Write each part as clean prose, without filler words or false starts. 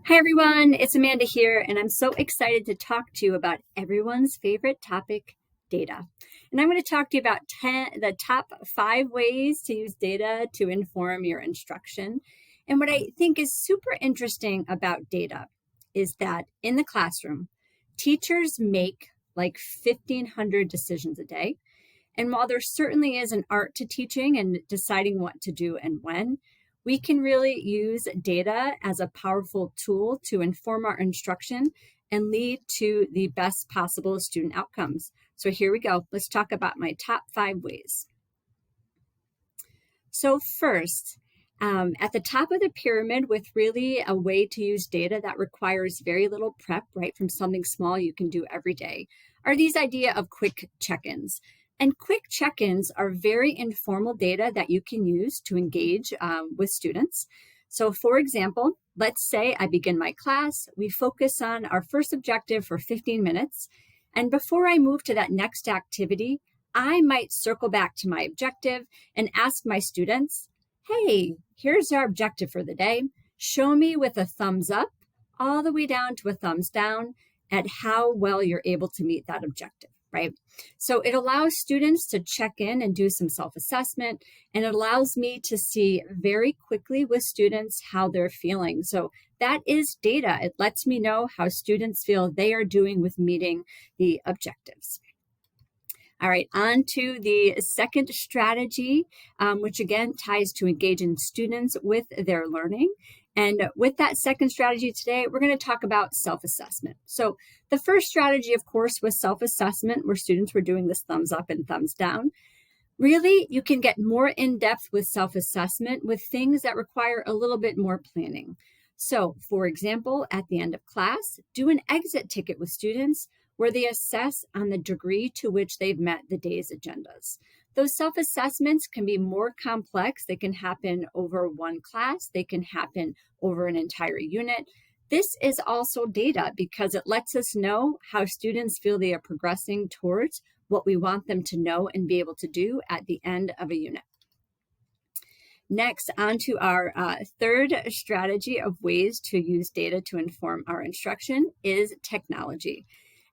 Hi everyone, it's Amanda here, and I'm so excited to talk to you about everyone's favorite topic, data. And I'm going to talk to you about the top 5 ways to use data to inform your instruction. And what I think is super interesting about data is that in the classroom, teachers make like 1,500 decisions a day. And while there certainly is an art to teaching and deciding what to do and when, we can really use data as a powerful tool to inform our instruction and lead to the best possible student outcomes. So here we go. Let's talk about my top 5 ways. So first, at the top of the pyramid, with really a way to use data that requires very little prep, right, from something small you can do every day, are these idea of quick check-ins. And quick check-ins are very informal data that you can use to engage with students. So for example, let's say I begin my class, we focus on our first objective for 15 minutes, and before I move to that next activity, I might circle back to my objective and ask my students, hey, here's our objective for the day. Show me with a thumbs up all the way down to a thumbs down at how well you're able to meet that objective, right? So it allows students to check in and do some self-assessment, and it allows me to see very quickly with students how they're feeling. So that is data. It lets me know how students feel they are doing with meeting the objectives. All right, on to the second strategy, which again ties to engaging students with their learning. And with that second strategy today, we're going to talk about self-assessment. So the first strategy, of course, was self-assessment, where students were doing this thumbs up and thumbs down. Really, you can get more in-depth with self-assessment with things that require a little bit more planning. So, for example, at the end of class, do an exit ticket with students where they assess on the degree to which they've met the day's agendas. Those self-assessments can be more complex. They can happen over one class. They can happen over an entire unit. This is also data because it lets us know how students feel they are progressing towards what we want them to know and be able to do at the end of a unit. Next, on to our third strategy of ways to use data to inform our instruction is technology.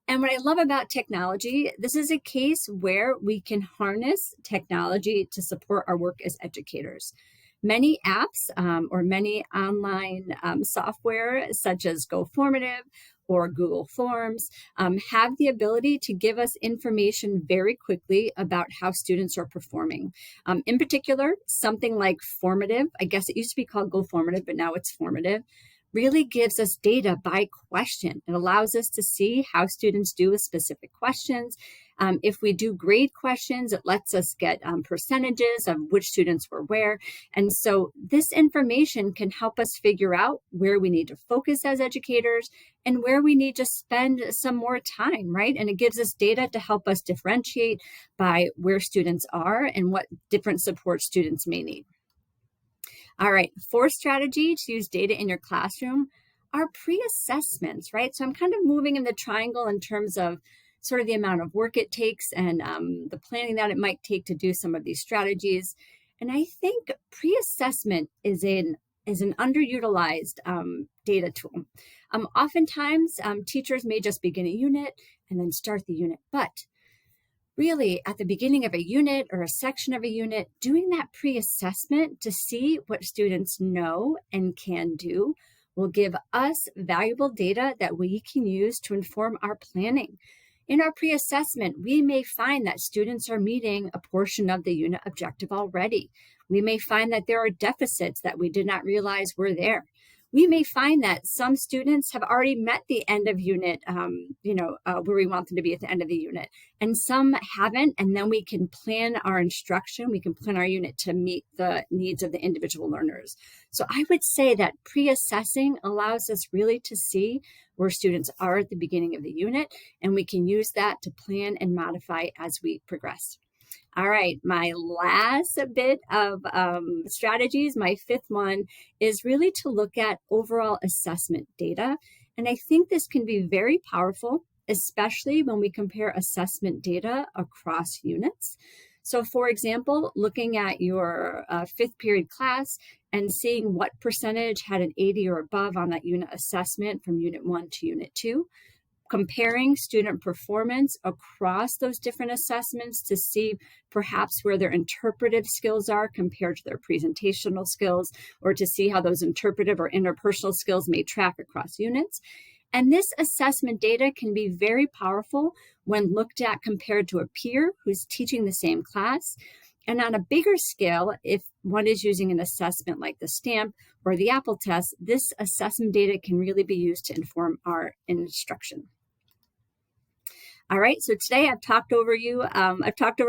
And what I love about technology, this is a case where we can harness technology to support our work as educators. Many apps or many online software, such as GoFormative or Google Forms, have the ability to give us information very quickly about how students are performing. In particular, something like Formative, I guess it used to be called GoFormative, but now it's Formative, really gives us data by question. It allows us to see how students do with specific questions. If we do grade questions, it lets us get percentages of which students were where. And so this information can help us figure out where we need to focus as educators and where we need to spend some more time, right? And it gives us data to help us differentiate by where students are and what different support students may need. All right, fourth strategy to use data in your classroom are pre-assessments, right? So I'm kind of moving in the triangle in terms of sort of the amount of work it takes and the planning that it might take to do some of these strategies. And I think pre-assessment is an underutilized data tool. Oftentimes, teachers may just begin a unit and then start the unit, but really, at the beginning of a unit or a section of a unit, doing that pre-assessment to see what students know and can do will give us valuable data that we can use to inform our planning. In our pre-assessment, we may find that students are meeting a portion of the unit objective already. We may find that there are deficits that we did not realize were there. We may find that some students have already met the end of unit, where we want them to be at the end of the unit, and some haven't, and then we can plan our instruction, we can plan our unit to meet the needs of the individual learners. So I would say that pre-assessing allows us really to see where students are at the beginning of the unit, and we can use that to plan and modify as we progress. All right, my last bit of strategies, my fifth one, is really to look at overall assessment data. And I think this can be very powerful, especially when we compare assessment data across units. So for example, looking at your fifth period class and seeing what percentage had an 80 or above on that unit assessment from Unit 1 to Unit 2, comparing student performance across those different assessments to see perhaps where their interpretive skills are compared to their presentational skills, or to see how those interpretive or interpersonal skills may track across units. And this assessment data can be very powerful when looked at compared to a peer who's teaching the same class. And on a bigger scale, if one is using an assessment like the STAMP or the Apple test, this assessment data can really be used to inform our instruction. All right, so today I've talked over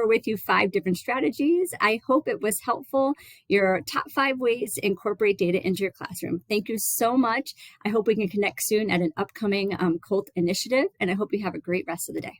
with you 5 different strategies. I hope it was helpful. Your top 5 ways to incorporate data into your classroom. Thank you so much. I hope we can connect soon at an upcoming Colt initiative, and I hope you have a great rest of the day.